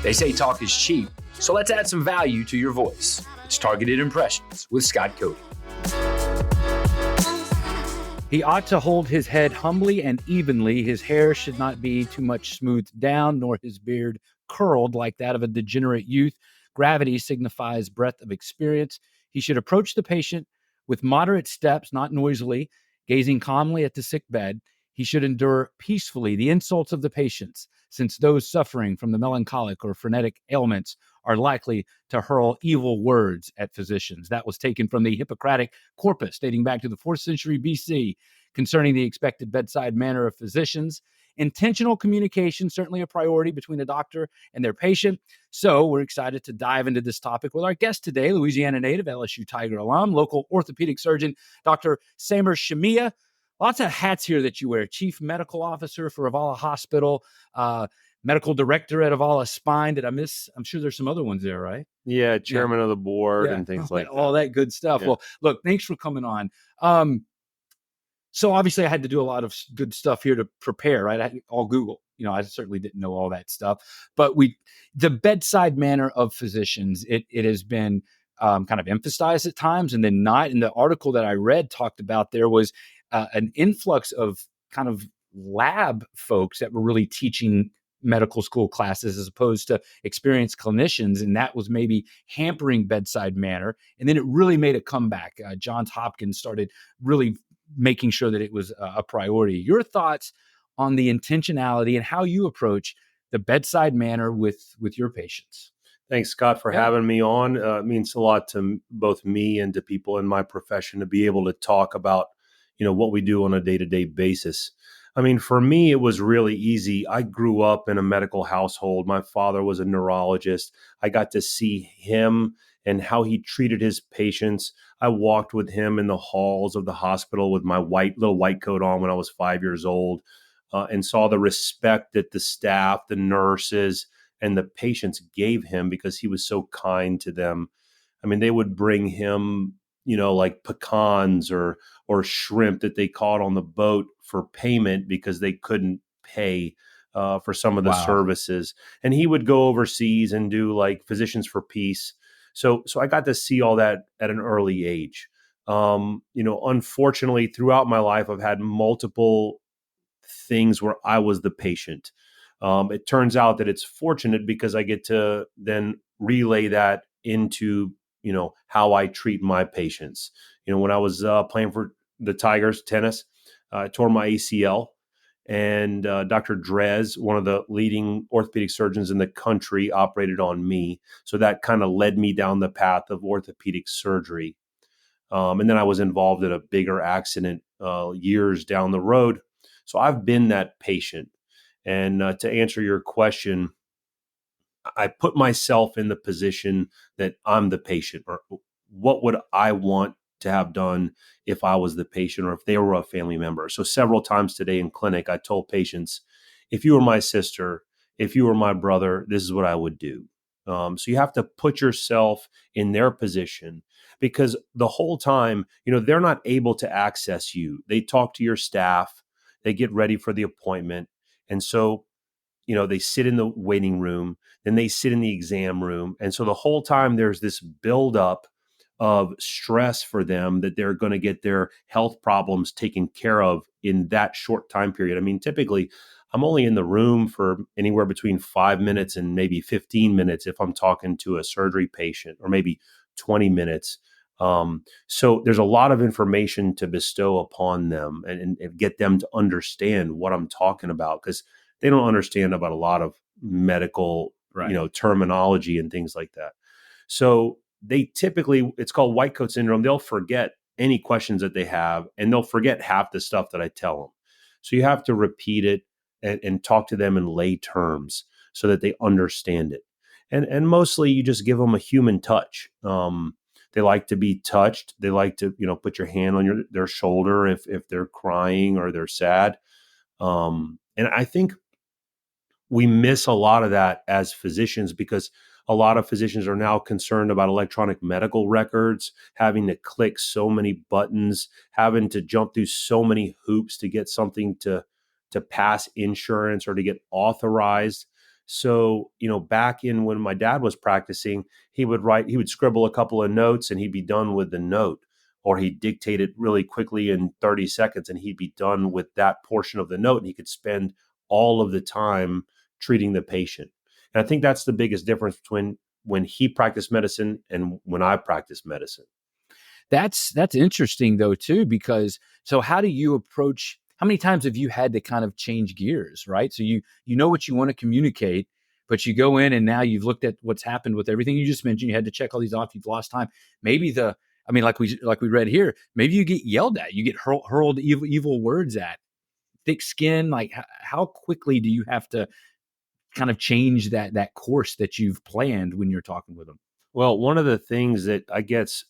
They say talk is cheap, so let's add some value to your voice. It's Targeted Impressions with Scott Cody. He ought to hold his head humbly and evenly. His hair should not be too much smoothed down, nor his beard curled like that of a degenerate youth. Gravity signifies breadth of experience. He should approach the patient with moderate steps, not noisily, gazing calmly at the sick bed. He should endure peacefully the insults of the patients, since those suffering from the melancholic or frenetic ailments are likely to hurl evil words at physicians. That was taken from the Hippocratic Corpus, dating back to the 4th century BC, concerning the expected bedside manner of physicians. Intentional communication, certainly a priority between a doctor and their patient. So we're excited to dive into this topic with our guest today, Louisiana native, LSU Tiger alum, local orthopedic surgeon, Dr. Shamieh. Lots of hats here that you wear. Chief Medical Officer for AVALA Hospital, Medical Director at AVALA Spine. Did I miss? I'm sure there's some other ones there, right? Yeah, Chairman of the board and things like that. All that good stuff. Yeah. Well, look, thanks for coming on. So obviously I had to do a lot of good stuff here to prepare, right? I had all Google. I certainly didn't know all that stuff. But the bedside manner of physicians, it has been kind of emphasized at times and then not. And the article that I read talked about there was an influx of kind of lab folks that were really teaching medical school classes as opposed to experienced clinicians. And that was maybe hampering bedside manner. And then it really made a comeback. Johns Hopkins started really making sure that it was a priority. Your thoughts on the intentionality and how you approach the bedside manner with your patients? Thanks, Scott, for having me on. It means a lot to both me and to people in my profession to be able to talk about what we do on a day-to-day basis. I mean, for me, it was really easy. I grew up in a medical household. My father was a neurologist. I got to see him and how he treated his patients. I walked with him in the halls of the hospital with my little white coat on when I was 5 years old, and saw the respect that the staff, the nurses, and the patients gave him because he was so kind to them. I mean, they would bring him like pecans or shrimp that they caught on the boat for payment because they couldn't pay for some of the services. And he would go overseas and do like Physicians for Peace. So I got to see all that at an early age. Unfortunately, throughout my life, I've had multiple things where I was the patient. It turns out that it's fortunate because I get to then relay that into how I treat my patients. When I was playing for the Tigers tennis, I tore my ACL, and Dr. Drez, one of the leading orthopedic surgeons in the country, operated on me. So that kind of led me down the path of orthopedic surgery. And then I was involved in a bigger accident years down the road. So I've been that patient. And to answer your question, I put myself in the position that I'm the patient, or what would I want to have done if I was the patient or if they were a family member. So several times today in clinic, I told patients, if you were my sister, if you were my brother, this is what I would do. So you have to put yourself in their position, because the whole time, they're not able to access you. They talk to your staff, they get ready for the appointment. And so they sit in the waiting room, then they sit in the exam room. And so the whole time there's this buildup of stress for them that they're going to get their health problems taken care of in that short time period. I mean, typically I'm only in the room for anywhere between 5 minutes and maybe 15 minutes if I'm talking to a surgery patient, or maybe 20 minutes. So there's a lot of information to bestow upon them and get them to understand what I'm talking about, because they don't understand about a lot of medical, terminology and things like that. So they typically, it's called white coat syndrome. They'll forget any questions that they have, and they'll forget half the stuff that I tell them. So you have to repeat it and talk to them in lay terms so that they understand it. And mostly you just give them a human touch. They like to be touched. They like to, put your hand on their shoulder if they're crying or they're sad. And I think we miss a lot of that as physicians, because a lot of physicians are now concerned about electronic medical records, having to click so many buttons, having to jump through so many hoops to get something to pass insurance or to get authorized. So, back in when my dad was practicing, he would scribble a couple of notes and he'd be done with the note, or he'd dictate it really quickly in 30 seconds and he'd be done with that portion of the note, and he could spend all of the time treating the patient. And I think that's the biggest difference between when he practiced medicine and when I practice medicine. That's interesting though too, because so how do you approach, how many times have you had to kind of change gears, right? So you know what you want to communicate, but you go in and now you've looked at what's happened with everything you just mentioned. You had to check all these off. You've lost time. Maybe like we read here, maybe you get yelled at, you get hurled evil words at, thick skin. Like how quickly do you have to kind of change that course that you've planned when you're talking with them? Well, one of the things that I guess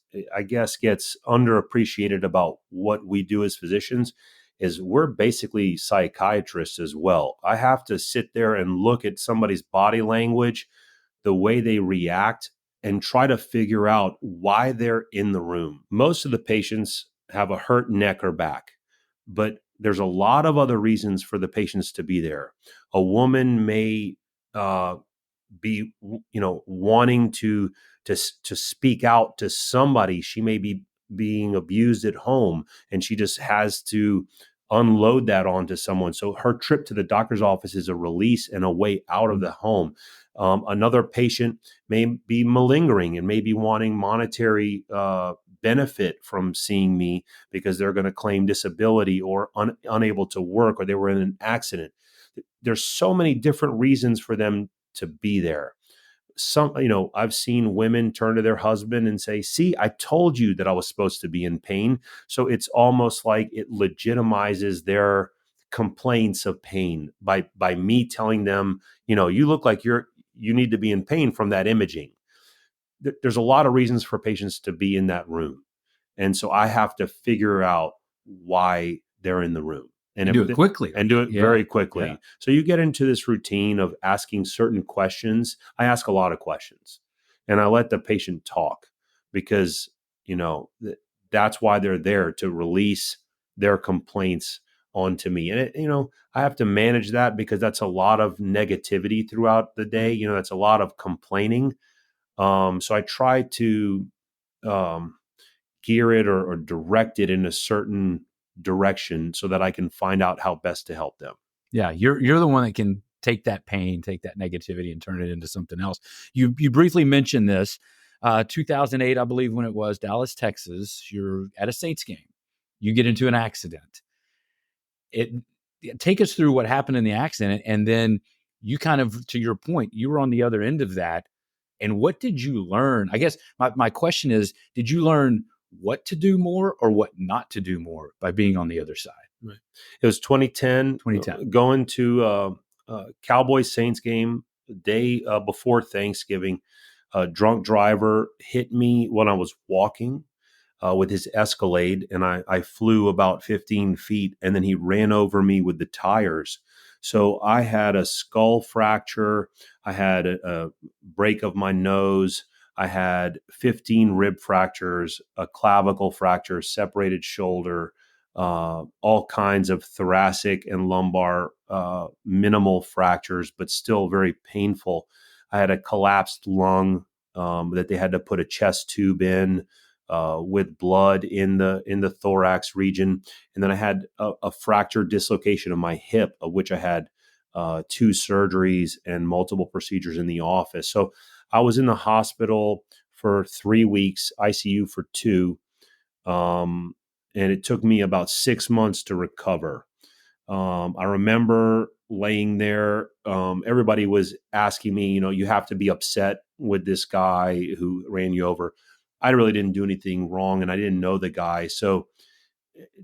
gets underappreciated about what we do as physicians is we're basically psychiatrists as well. I have to sit there and look at somebody's body language, the way they react, and try to figure out why they're in the room. Most of the patients have a hurt neck or back, but there's a lot of other reasons for the patients to be there. A woman may be wanting to speak out to somebody. She may be being abused at home and she just has to unload that onto someone. So her trip to the doctor's office is a release and a way out of the home. Another patient may be malingering and may be wanting monetary benefit from seeing me because they're going to claim disability or unable to work, or they were in an accident. There's so many different reasons for them to be there. I've seen women turn to their husband and say, "See, I told you that I was supposed to be in pain." So it's almost like it legitimizes their complaints of pain by me telling them, you look like you need to be in pain from that imaging. There's a lot of reasons for patients to be in that room. And so I have to figure out why they're in the room. And do it quickly. And do it very quickly. Yeah. So you get into this routine of asking certain questions. I ask a lot of questions and I let the patient talk because, that's why they're there, to release their complaints onto me. And, I have to manage that because that's a lot of negativity throughout the day. That's a lot of complaining. So I try to gear it or direct it in a certain direction so that I can find out how best to help them. Yeah, you're the one that can take that pain, take that negativity, and turn it into something else. You briefly mentioned this, 2008, I believe, when it was, Dallas, Texas. You're at a Saints game. You get into an accident. Take us through what happened in the accident, and then you kind of, to your point, you were on the other end of that. And what did you learn? I guess my question is, did you learn what to do more or what not to do more by being on the other side? Right. It was 2010. Going to Cowboys Saints game the day before Thanksgiving. A drunk driver hit me when I was walking with his Escalade, and I flew about 15 feet, and then he ran over me with the tires. So I had a skull fracture. I had a break of my nose. I had 15 rib fractures, a clavicle fracture, separated shoulder, all kinds of thoracic and lumbar minimal fractures, but still very painful. I had a collapsed lung that they had to put a chest tube in with blood in the thorax region, and then I had a fractured dislocation of my hip, of which I had 2 surgeries and multiple procedures in the office. So I was in the hospital for 3 weeks, ICU for 2, and it took me about 6 months to recover. I remember laying there. Everybody was asking me, you have to be upset with this guy who ran you over. I really didn't do anything wrong, and I didn't know the guy. So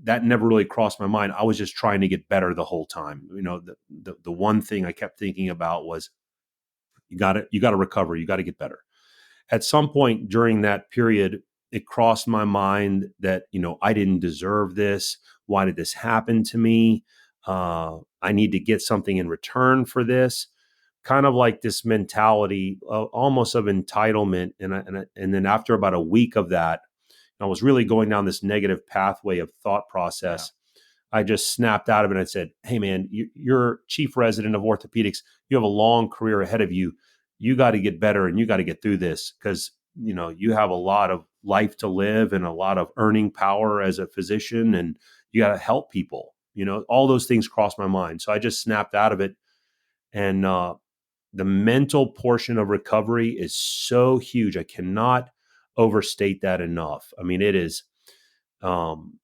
that never really crossed my mind. I was just trying to get better the whole time. The one thing I kept thinking about was you got to recover. You got to get better. At some point during that period, it crossed my mind that, I didn't deserve this. Why did this happen to me? I need to get something in return for this. Kind of like this mentality almost of entitlement. And then after about a week of that, I was really going down this negative pathway of thought process. I just snapped out of it and I said, hey, man, you're chief resident of orthopedics. You have a long career ahead of you. You got to get better and you got to get through this because, you have a lot of life to live and a lot of earning power as a physician, and you got to help people. All those things crossed my mind. So I just snapped out of it. And the mental portion of recovery is so huge. I cannot overstate that enough. I mean, it is um,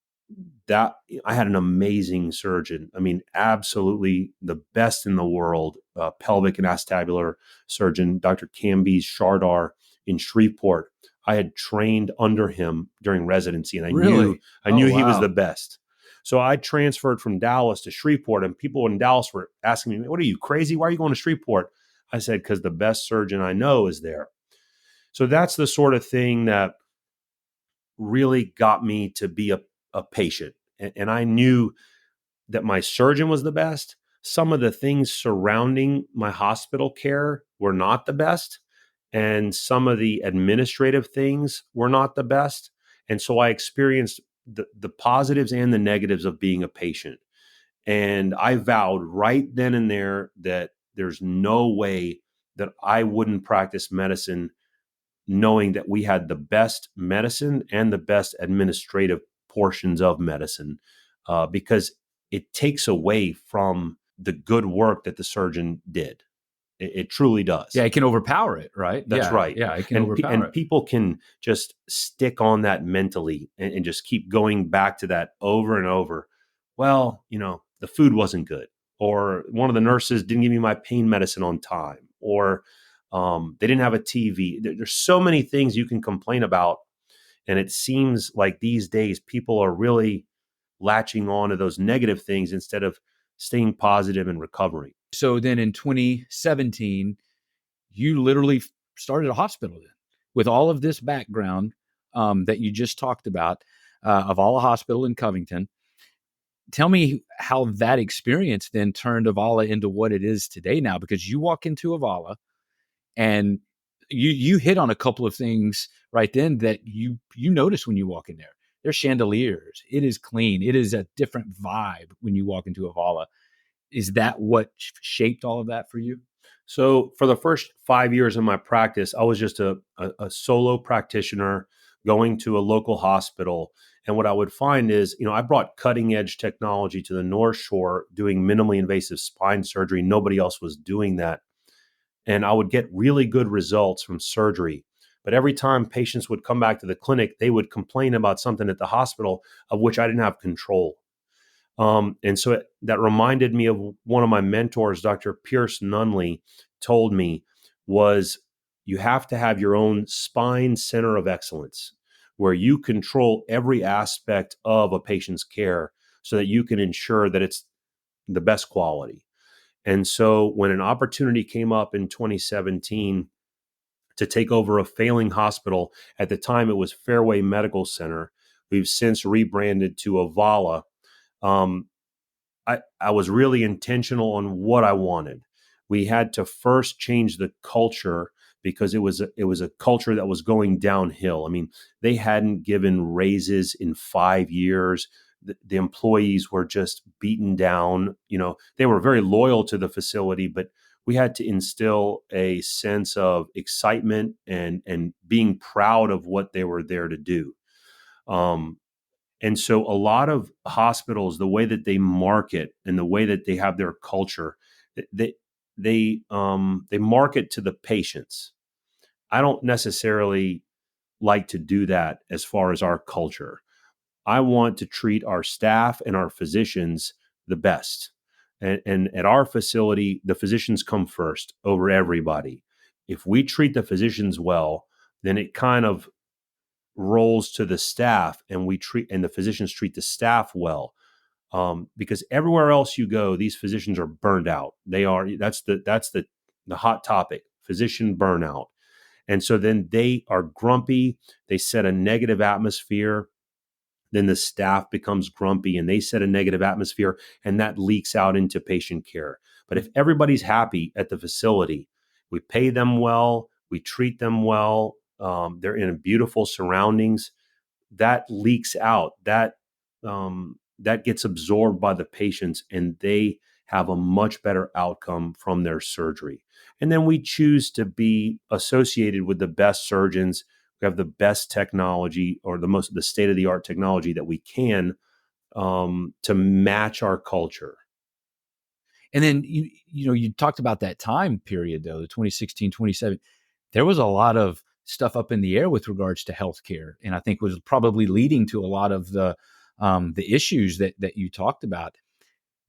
that I had an amazing surgeon. I mean, absolutely the best in the world, pelvic and acetabular surgeon, Dr. Camby's Shardar in Shreveport. I had trained under him during residency, and I knew he was wow. the best. So I transferred from Dallas to Shreveport, and people in Dallas were asking me, "What are you, crazy? Why are you going to Shreveport?" I said, "Because the best surgeon I know is there." So that's the sort of thing that really got me to be a patient. And I knew that my surgeon was the best. Some of the things surrounding my hospital care were not the best. And some of the administrative things were not the best. And so I experienced the positives and the negatives of being a patient. And I vowed right then and there that there's no way that I wouldn't practice medicine knowing that we had the best medicine and the best administrative portions of medicine, because it takes away from the good work that the surgeon did. It truly does. Yeah, it can overpower it, right? That's right. Yeah, it can overpower and it. people can just stick on that mentally and just keep going back to that over and over. Well, the food wasn't good, or one of the nurses didn't give me my pain medicine on time, or they didn't have a TV. There's so many things you can complain about. And it seems like these days people are really latching on to those negative things instead of staying positive and recovering. So then in 2017, you literally started a hospital then with all of this background that you just talked about, AVALA Hospital in Covington. Tell me how that experience then turned AVALA into what it is today now, because you walk into AVALA and you hit on a couple of things right then that you notice when you walk in there. There's chandeliers. It is clean. It is a different vibe when you walk into AVALA. Is that what shaped all of that for you? So for the first 5 years of my practice, I was just a solo practitioner going to a local hospital. And what I would find is, I brought cutting edge technology to the North Shore doing minimally invasive spine surgery. Nobody else was doing that. And I would get really good results from surgery. But every time patients would come back to the clinic, they would complain about something at the hospital of which I didn't have control. And so that reminded me of one of my mentors, Dr. Pierce Nunley, told me was you have to have your own spine center of excellence where you control every aspect of a patient's care so that you can ensure that it's the best quality. And so when an opportunity came up in 2017 to take over a failing hospital, at the time it was Fairway Medical Center, we've since rebranded to AVALA. I was really intentional on what I wanted. We had to first change the culture because it was a culture that was going downhill. I mean, they hadn't given raises in 5 years. The employees were just beaten down. They were very loyal to the facility, but we had to instill a sense of excitement and being proud of what they were there to do. And so a lot of hospitals, the way that they market and the way that they have their culture, they market to the patients. I don't necessarily like to do that as far as our culture. I want to treat our staff and our physicians the best. And at our facility, the physicians come first over everybody. If we treat the physicians well, then it kind of rolls to the staff, and the physicians treat the staff well, because everywhere else you go, these physicians are burned out. That's the hot topic, physician burnout. And so then they are grumpy, they set a negative atmosphere, then the staff becomes grumpy and they set a negative atmosphere, and that leaks out into patient care. But if everybody's happy at the facility, we pay them well, we treat them well, they're in beautiful surroundings, that leaks out. That that gets absorbed by the patients, and they have a much better outcome from their surgery. And then we choose to be associated with the best surgeons who have the best technology, or the state-of-the-art technology that we can, to match our culture. And then you talked about that time period though, the 2016, 2017. There was a lot of stuff up in the air with regards to healthcare, and I think was probably leading to a lot of the issues that you talked about.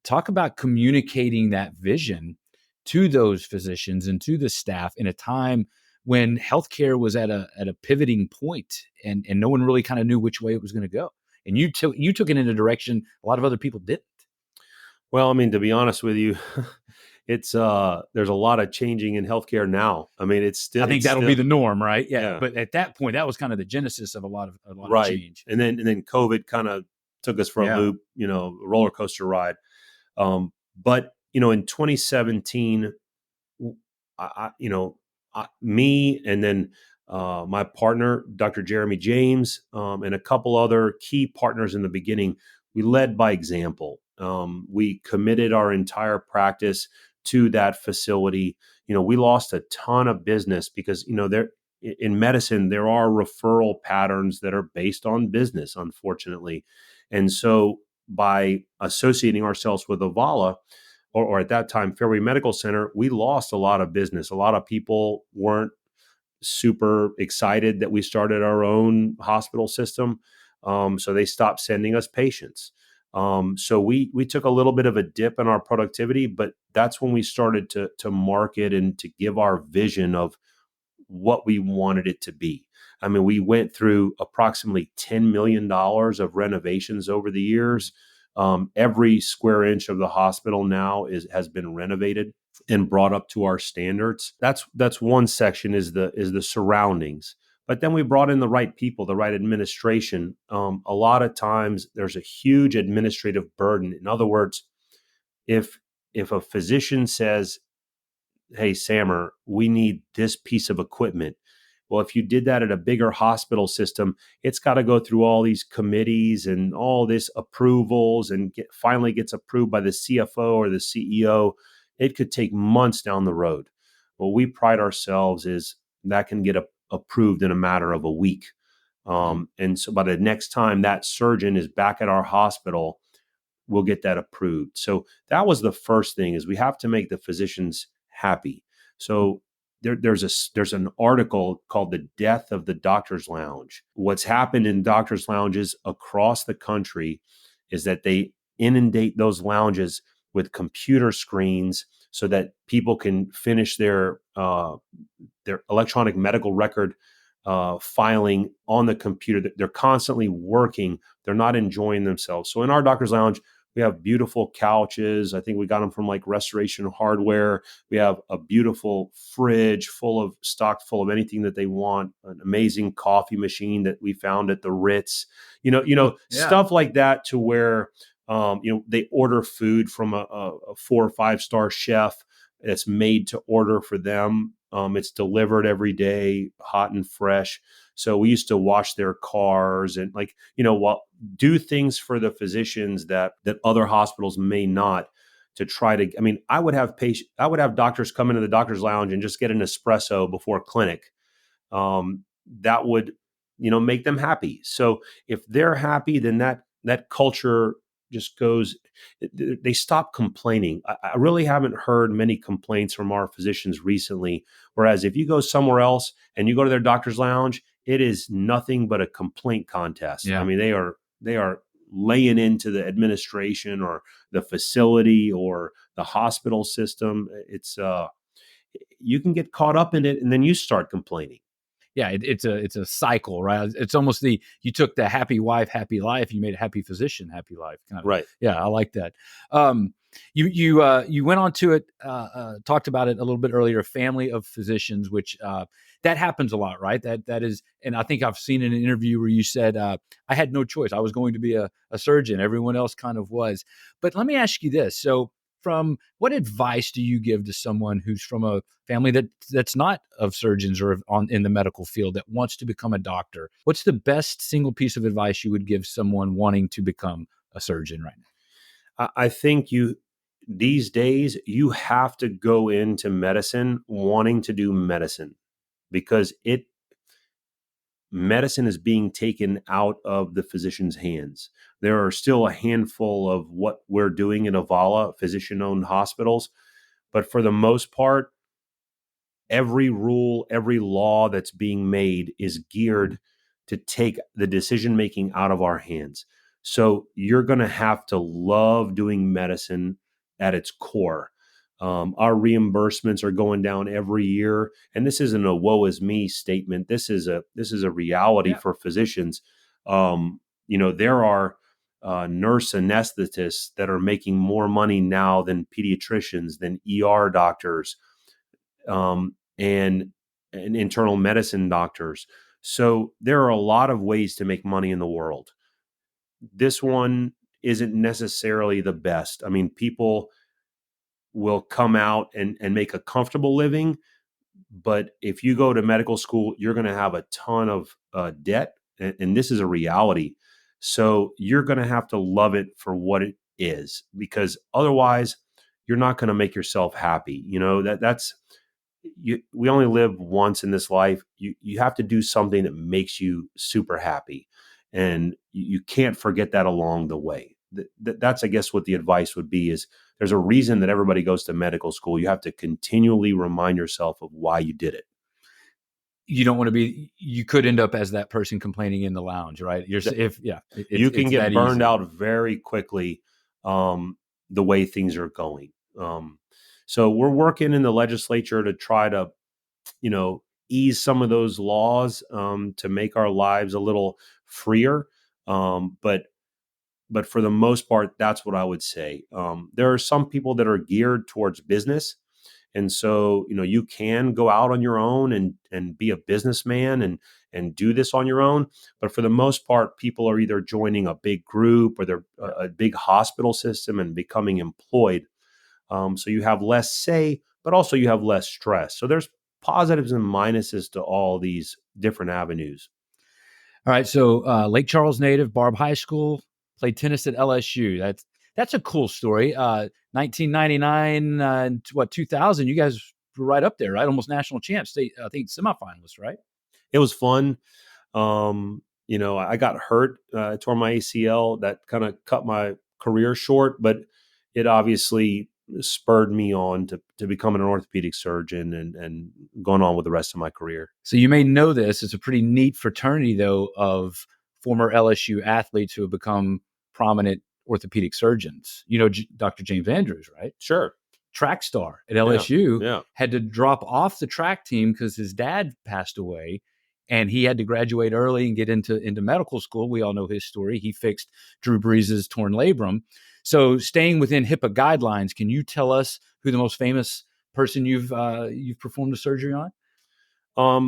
Talk about communicating that vision to those physicians and to the staff in a time when healthcare was at a pivoting point, and no one really kind of knew which way it was going to go. And you took it in a direction a lot of other people didn't. Well, I mean, to be honest with you, it's there's a lot of changing in healthcare now. I mean, I think that'll be the norm, right? Yeah. Yeah. But at that point, that was kind of the genesis of a lot of right. change. And then COVID kind of took us for a loop, a roller coaster ride. But in 2017, me and then my partner, Dr. Jeremy James, and a couple other key partners in the beginning, we led by example. We committed our entire practice to that facility. We lost a ton of business because, there in medicine, there are referral patterns that are based on business, unfortunately. And so by associating ourselves with AVALA, or at that time, Fairway Medical Center, we lost a lot of business. A lot of people weren't super excited that we started our own hospital system. So they stopped sending us patients. So we took a little bit of a dip in our productivity, but that's when we started to market and to give our vision of what we wanted it to be. I mean, we went through approximately $10 million of renovations over the years. Every square inch of the hospital now has been renovated and brought up to our standards. That's one section, is the surroundings. But then we brought in the right people, the right administration. A lot of times there's a huge administrative burden. In other words, if a physician says, "Hey, Sammer, we need this piece of equipment." Well, if you did that at a bigger hospital system, it's got to go through all these committees and all this approvals and finally gets approved by the CFO or the CEO. It could take months down the road. Well, we pride ourselves is that can get approved in a matter of a week. And so by the next time that surgeon is back at our hospital, we'll get that approved. So that was the first thing, is we have to make the physicians happy. So there's an article called "The Death of the Doctor's Lounge." What's happened in doctors' lounges across the country is that they inundate those lounges with computer screens so that people can finish their electronic medical record filing on the computer. They're constantly working. They're not enjoying themselves. So in our doctor's lounge, we have beautiful couches. I think we got them from like Restoration Hardware. We have a beautiful fridge stocked full of anything that they want. An amazing coffee machine that we found at the Ritz. Stuff like that, to where they order food from a 4 or 5 star chef that's made to order for them. It's delivered every day, hot and fresh. So we used to wash their cars and do things for the physicians that other hospitals may not, to try to. I mean, I would have doctors come into the doctor's lounge and just get an espresso before clinic. That would, make them happy. So if they're happy, then that culture just goes. They stop complaining. I really haven't heard many complaints from our physicians recently. Whereas if you go somewhere else and you go to their doctor's lounge, it is nothing but a complaint contest. Yeah. I mean, they are laying into the administration or the facility or the hospital system. It's you can get caught up in it, and then you start complaining. Yeah, it's a cycle, right? It's almost you took the happy wife, happy life, you made a happy physician, happy life, kind of. Right. Yeah, I like that. You went on to it, talked about it a little bit earlier. Family of physicians, which that happens a lot, right? That is, and I think I've seen in an interview where you said, "I had no choice. I was going to be a surgeon. Everyone else kind of was." But let me ask you this: so, what advice do you give to someone who's from a family that's not of surgeons or in the medical field, that wants to become a doctor? What's the best single piece of advice you would give someone wanting to become a surgeon right now? I think these days you have to go into medicine wanting to do medicine because medicine is being taken out of the physician's hands. There are still a handful of what we're doing in AVALA, physician-owned hospitals, but for the most part, every rule, every law that's being made is geared to take the decision making out of our hands. So you're going to have to love doing medicine at its core. Our reimbursements are going down every year, and this isn't a "woe is me" statement. This is a reality for physicians. There are nurse anesthetists that are making more money now than pediatricians, than ER doctors, and internal medicine doctors. So there are a lot of ways to make money in the world. This one isn't necessarily the best. I mean, people will come out and make a comfortable living, but if you go to medical school, you're going to have a ton of debt, and this is a reality. So you're going to have to love it for what it is, because otherwise you're not going to make yourself happy. That's we only live once in this life. You have to do something that makes you super happy, and you can't forget that along the way. That's, I guess, what the advice would be: is there's a reason that everybody goes to medical school. You have to continually remind yourself of why you did it. You don't want to be. You could end up as that person complaining in the lounge, right? You can get burned out very quickly. The way things are going. So we're working in the legislature to try to, ease some of those laws to make our lives a little freer. But for the most part, that's what I would say. There are some people that are geared towards business. And so, you can go out on your own and be a businessman and do this on your own. But for the most part, people are either joining a big group or they're a big hospital system and becoming employed. So you have less say, but also you have less stress. So there's positives and minuses to all these different avenues. All right. So Lake Charles native, Barb High School, played tennis at LSU. That's a cool story. 1999, 2000, you guys were right up there, right? Almost national champs, state, I think semifinalists, right? It was fun. I got hurt, tore my ACL. That kind of cut my career short, but it obviously spurred me on to becoming an orthopedic surgeon and going on with the rest of my career. So you may know this. It's a pretty neat fraternity, though, of former LSU athletes who have become prominent orthopedic surgeons. Dr. James Andrews, right? Sure. Track star at LSU, yeah. had to drop off the track team because his dad passed away, and he had to graduate early and get into medical school. We all know his story. He fixed Drew Brees' torn labrum. So staying within HIPAA guidelines, can you tell us who the most famous person you've performed a surgery on?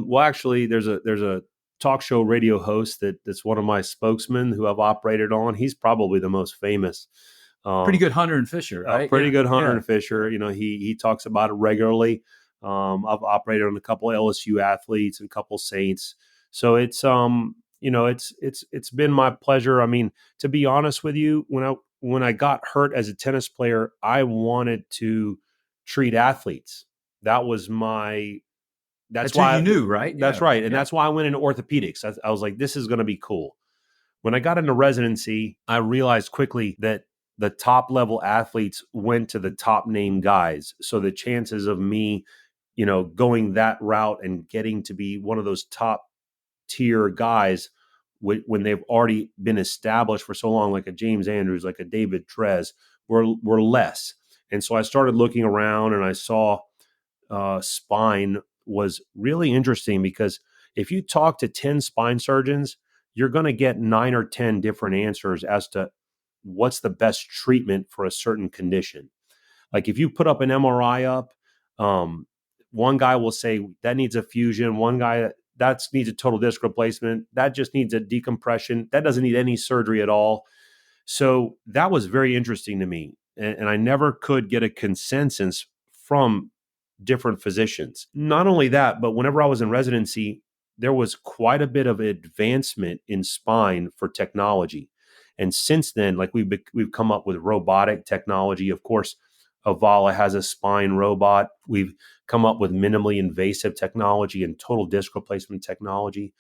Well, actually, there's a talk show radio host that's one of my spokesmen who I've operated on. He's probably the most famous. Pretty good hunter and fisher, right? Pretty good hunter and fisher. He talks about it regularly. I've operated on a couple of LSU athletes and a couple of Saints. So it's it's been my pleasure. I mean, to be honest with you, when I got hurt as a tennis player, I wanted to treat athletes. That was my. That's why you knew, right? That's right, and that's why I went into orthopedics. I was like, this is going to be cool. When I got into residency, I realized quickly that the top level athletes went to the top name guys. So the chances of me, going that route and getting to be one of those top tier guys when they've already been established for so long, like a James Andrews, like a David Trez, were less. And so I started looking around and I saw spine was really interesting, because if you talk to 10 spine surgeons, you're going to get 9 or 10 different answers as to what's the best treatment for a certain condition. Like if you put up an MRI up, one guy will say that needs a fusion. One guy that needs a total disc replacement. That just needs a decompression. That doesn't need any surgery at all. So that was very interesting to me. And I never could get a consensus from different physicians. Not only that, but whenever I was in residency, there was quite a bit of advancement in spine for technology. And since then, like we've come up with robotic technology. Of course, AVALA has a spine robot. We've come up with minimally invasive technology and total disc replacement technology.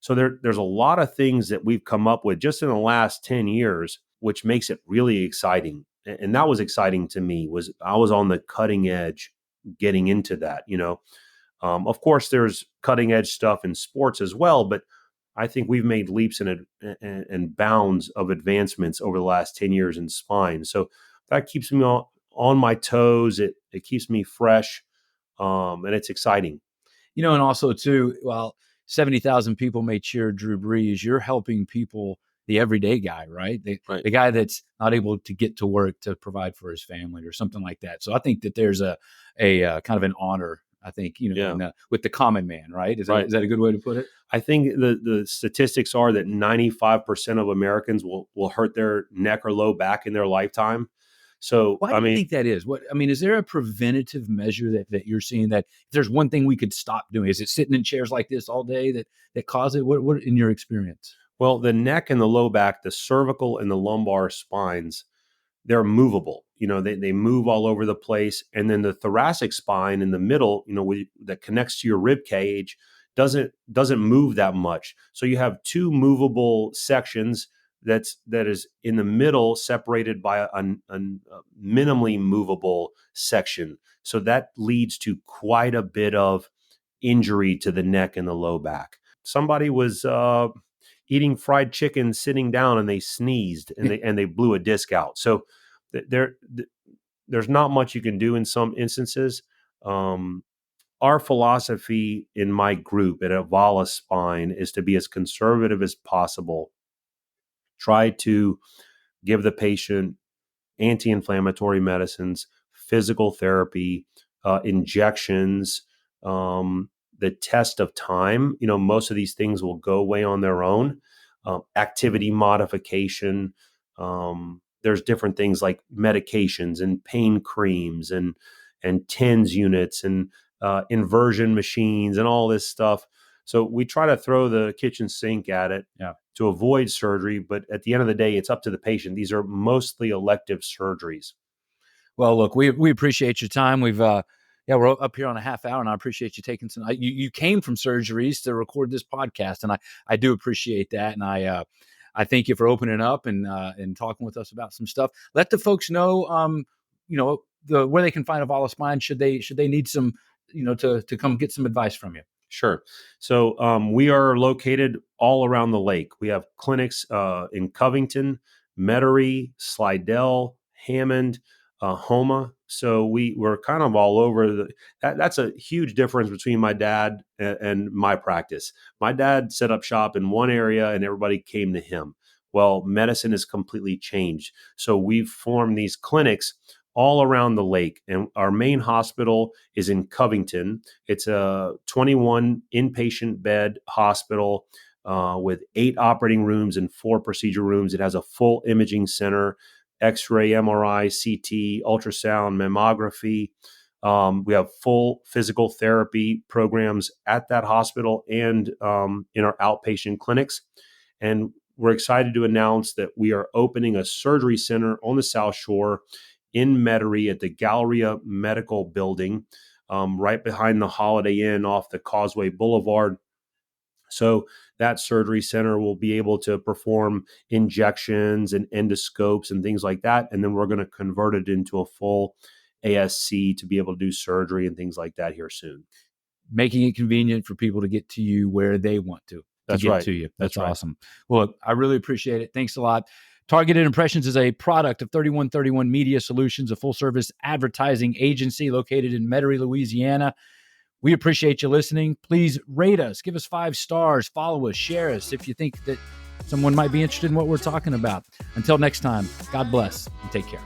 So there's a lot of things that we've come up with just in the last 10 years, which makes it really exciting. And that was exciting to me. Was I was on the cutting edge getting into that, you know. Of course, there's cutting edge stuff in sports as well, but I think we've made leaps and bounds of advancements over the last 10 years in spine. So that keeps me on my toes. It keeps me fresh, and it's exciting. You know, and also too, while 70,000 people may cheer Drew Brees, you're helping people, the everyday guy, right? Right. The guy that's not able to get to work to provide for his family or something like that. So I think that there's a kind of an honor, I think, you know, with the common man, right? Is that a good way to put it? I think the statistics are that 95% of Americans will hurt their neck or low back in their lifetime. So, Why do you think that is? Is there a preventative measure that you're seeing that if there's one thing we could stop doing? Is it sitting in chairs like this all day that cause it? What in your experience? well, the neck and the low back, the cervical and the lumbar spines, they're movable. You know, they move all over the place. And then the thoracic spine in the middle, you know, that connects to your rib cage doesn't move that much. So you have two movable sections that is in the middle, separated by a minimally movable section. So that leads to quite a bit of injury to the neck and the low back. Somebody was eating fried chicken sitting down and they sneezed and they blew a disc out. So there's not much you can do in some instances. Our philosophy in my group at AVALA Spine is to be as conservative as possible. Try to give the patient anti-inflammatory medicines, physical therapy, injections, the test of time. You know, most of these things will go away on their own. Activity modification. There's different things like medications and pain creams and TENS units and inversion machines and all this stuff. So we try to throw the kitchen sink at it to avoid surgery. But at the end of the day, it's up to the patient. These are mostly elective surgeries. Well, look, we appreciate your time. We're up here on a half hour, and I appreciate you taking some. You came from surgeries to record this podcast, and I do appreciate that. And I thank you for opening up and talking with us about some stuff. Let the folks know, where they can find AVALA Spine should they need some, to come get some advice from you. Sure. So we are located all around the lake. We have clinics in Covington, Metairie, Slidell, Hammond, Homa. So we're kind of all over. That's a huge difference between my dad and my practice. My dad set up shop in one area and everybody came to him. Well, medicine has completely changed. So we've formed these clinics all around the lake. And our main hospital is in Covington. It's a 21 inpatient bed hospital with 8 operating rooms and 4 procedure rooms. It has a full imaging center, X-ray, MRI, CT, ultrasound, mammography. We have full physical therapy programs at that hospital and in our outpatient clinics. And we're excited to announce that we are opening a surgery center on the South Shore in Metairie at the Galleria Medical Building, right behind the Holiday Inn off the Causeway Boulevard. So that surgery center will be able to perform injections and endoscopes and things like that. And then we're going to convert it into a full ASC to be able to do surgery and things like that here soon. Making it convenient for people to get to you where they want to get to you. That's awesome. Well, look, I really appreciate it. Thanks a lot. Targeted Impressions is a product of 3131 Media Solutions, a full-service advertising agency located in Metairie, Louisiana. We appreciate you listening. Please rate us, give us 5 stars, follow us, share us if you think that someone might be interested in what we're talking about. Until next time, God bless and take care.